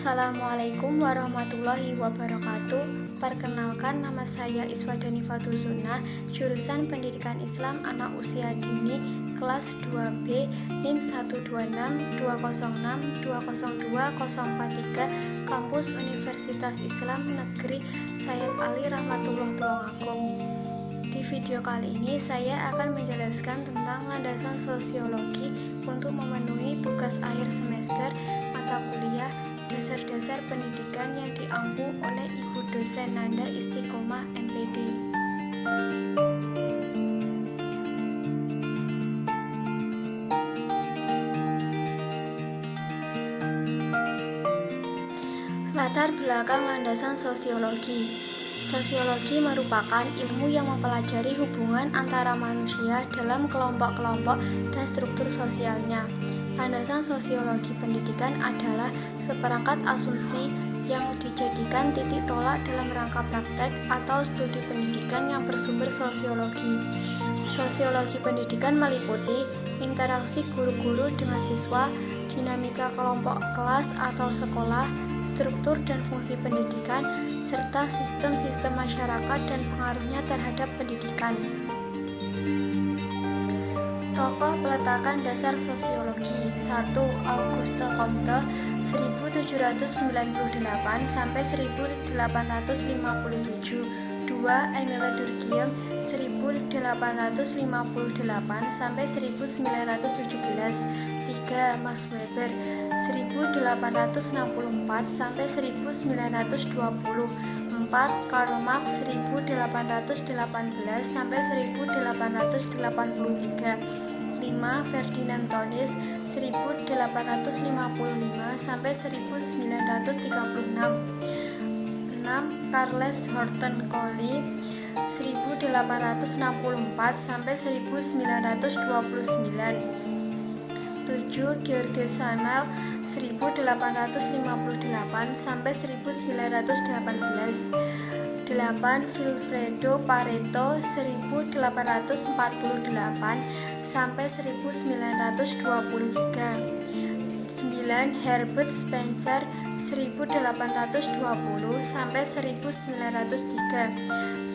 Assalamualaikum warahmatullahi wabarakatuh. Perkenalkan, nama saya Iswadani Fatuzuna, jurusan Pendidikan Islam Anak Usia Dini, kelas 2B, NIM 12620620243, Kampus Universitas Islam Negeri Sayyid Ali Rahmatullah Tulungagung. Di video kali ini saya akan menjelaskan tentang landasan sosiologi untuk memenuhi tugas akhir semester mata kuliah dasar-dasar pendidikan yang diampu oleh Ibu dosen Nanda Istiqomah MPD. Latar belakang landasan sosiologi. Sosiologi merupakan ilmu yang mempelajari hubungan antara manusia dalam kelompok-kelompok dan struktur sosialnya. Landasan sosiologi pendidikan adalah seperangkat asumsi yang dijadikan titik tolak dalam rangka praktek atau studi pendidikan yang bersumber sosiologi. Sosiologi pendidikan meliputi interaksi guru-guru dengan siswa, dinamika kelompok kelas atau sekolah, struktur dan fungsi pendidikan, serta sistem-sistem masyarakat dan pengaruhnya terhadap pendidikan. Tokoh peletakan dasar sosiologi. 1. Auguste Comte 1798 sampai 1857. 2. Émile Durkheim 1858 sampai 1917. 3. Max Weber 1864 sampai 1920. 4. Karl Marx 1818 sampai 1883. 5. Ferdinand Tönnies 1855 sampai 1936. 6. Charles Horton Collie 1864 sampai 1929. 7. George Simmel 1858 sampai 1918. 8. Vilfredo Pareto 1848 sampai 1923. 9. Herbert Spencer 1820 sampai 1903.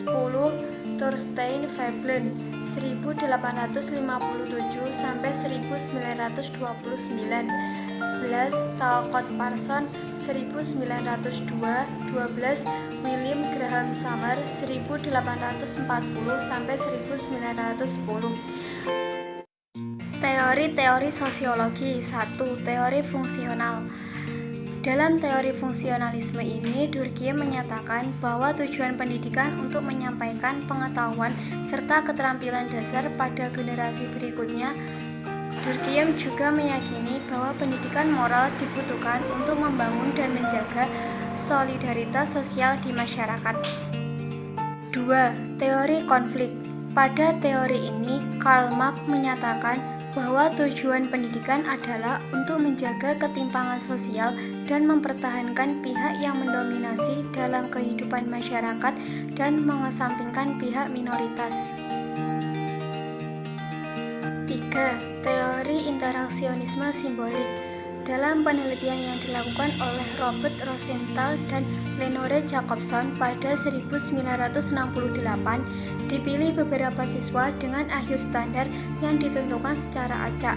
10. Thorstein Veblen 1857 sampai 1929. 11. Talcott Parsons 1902. 12. William Graham Summer 1840 sampai 1910. Teori-teori sosiologi. 1. Teori fungsional. Dalam teori fungsionalisme ini, Durkheim menyatakan bahwa tujuan pendidikan untuk menyampaikan pengetahuan serta keterampilan dasar pada generasi berikutnya. Durkheim juga meyakini bahwa pendidikan moral dibutuhkan untuk membangun dan menjaga solidaritas sosial di masyarakat. 2. Teori konflik. Pada teori ini, Karl Marx menyatakan bahwa tujuan pendidikan adalah untuk menjaga ketimpangan sosial dan mempertahankan pihak yang mendominasi dalam kehidupan masyarakat dan mengesampingkan pihak minoritas. 3. Teori interaksionisme simbolik. Dalam penelitian yang dilakukan oleh Robert Rosenthal dan Lenore Jacobson pada 1968, dipilih beberapa siswa dengan IQ standar yang ditentukan secara acak.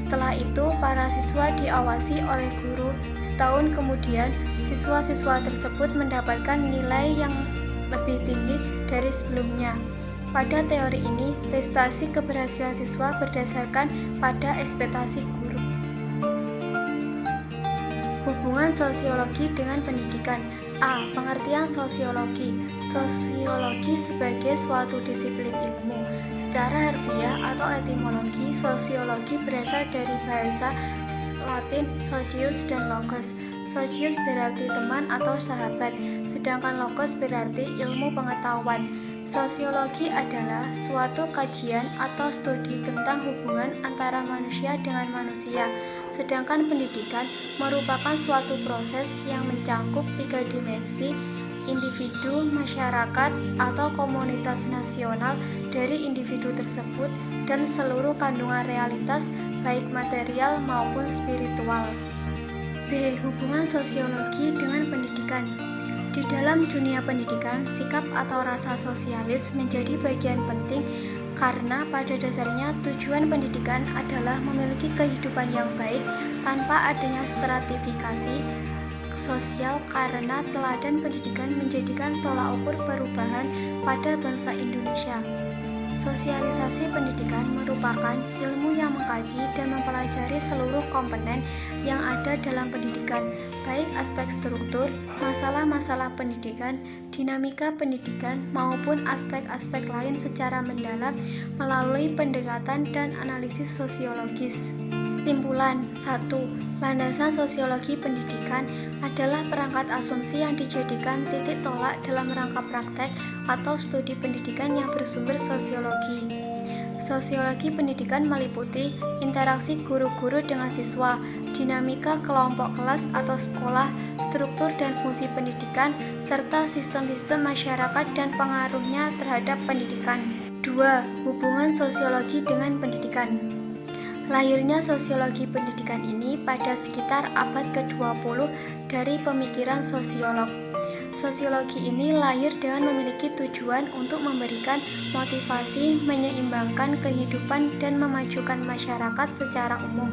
Setelah itu, para siswa diawasi oleh guru. Setahun kemudian, siswa-siswa tersebut mendapatkan nilai yang lebih tinggi dari sebelumnya. Pada teori ini, prestasi keberhasilan siswa berdasarkan pada ekspektasi guru. Hubungan sosiologi dengan pendidikan. A. Pengertian sosiologi. Sosiologi sebagai suatu disiplin ilmu. Secara harfiah atau etimologi, sosiologi berasal dari bahasa Latin socius dan logos. Socius berarti teman atau sahabat, sedangkan logos berarti ilmu pengetahuan. Sosiologi adalah suatu kajian atau studi tentang hubungan antara manusia dengan manusia, sedangkan pendidikan merupakan suatu proses yang mencakup 3 dimensi: individu, masyarakat, atau komunitas nasional dari individu tersebut, dan seluruh kandungan realitas baik material maupun spiritual. B. Hubungan sosiologi dengan pendidikan. Di dalam dunia pendidikan, sikap atau rasa sosialis menjadi bagian penting karena pada dasarnya tujuan pendidikan adalah memiliki kehidupan yang baik tanpa adanya stratifikasi sosial karena teladan pendidikan menjadikan tolak ukur perubahan pada bangsa Indonesia. Sosialisasi pendidikan merupakan ilmu yang mengkaji dan mempelajari seluruh komponen yang ada dalam pendidikan, baik aspek struktur, masalah-masalah pendidikan, dinamika pendidikan, maupun aspek-aspek lain secara mendalam melalui pendekatan dan analisis sosiologis. Kesimpulan 1. Landasan sosiologi pendidikan adalah perangkat asumsi yang dijadikan titik tolak dalam rangka praktek atau studi pendidikan yang bersumber sosiologi. Sosiologi pendidikan meliputi interaksi guru-guru dengan siswa, dinamika kelompok kelas atau sekolah, struktur dan fungsi pendidikan, serta sistem-sistem masyarakat dan pengaruhnya terhadap pendidikan. 2. Hubungan sosiologi dengan pendidikan. Lahirnya sosiologi pendidikan ini pada sekitar abad ke-20 dari pemikiran sosiolog. Sosiologi ini lahir dengan memiliki tujuan untuk memberikan motivasi, menyeimbangkan kehidupan dan memajukan masyarakat secara umum.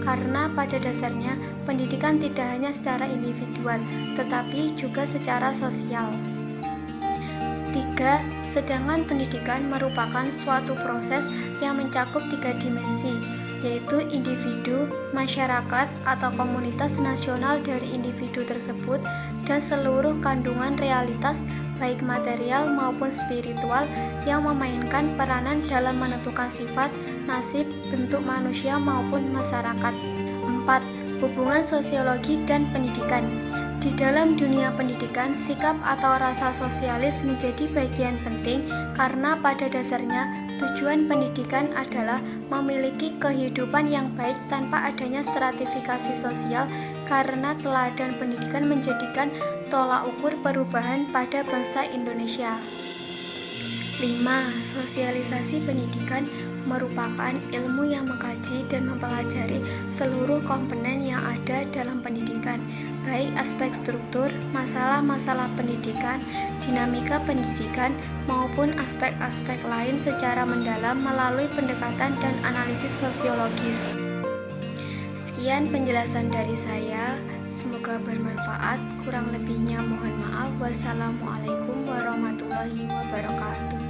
Karena pada dasarnya pendidikan tidak hanya secara individual, tetapi juga secara sosial. 3. Sedangkan pendidikan merupakan suatu proses yang mencakup 3 dimensi, yaitu individu, masyarakat, atau komunitas nasional dari individu tersebut, dan seluruh kandungan realitas baik material maupun spiritual yang memainkan peranan dalam menentukan sifat, nasib, bentuk manusia maupun masyarakat. 4. Hubungan sosiologi dan pendidikan. Di dalam dunia pendidikan, sikap atau rasa sosialis menjadi bagian penting karena pada dasarnya tujuan pendidikan adalah memiliki kehidupan yang baik tanpa adanya stratifikasi sosial karena teladan pendidikan menjadikan tolak ukur perubahan pada bangsa Indonesia. 5. Sosialisasi pendidikan merupakan ilmu yang mengkaji dan mempelajari seluruh komponen yang ada dalam pendidikan, baik aspek struktur, masalah-masalah pendidikan, dinamika pendidikan, maupun aspek-aspek lain secara mendalam melalui pendekatan dan analisis sosiologis. Sekian penjelasan dari saya, semoga bermanfaat, kurang lebihnya mohon maaf. Wassalamualaikum warahmatullahi wabarakatuh.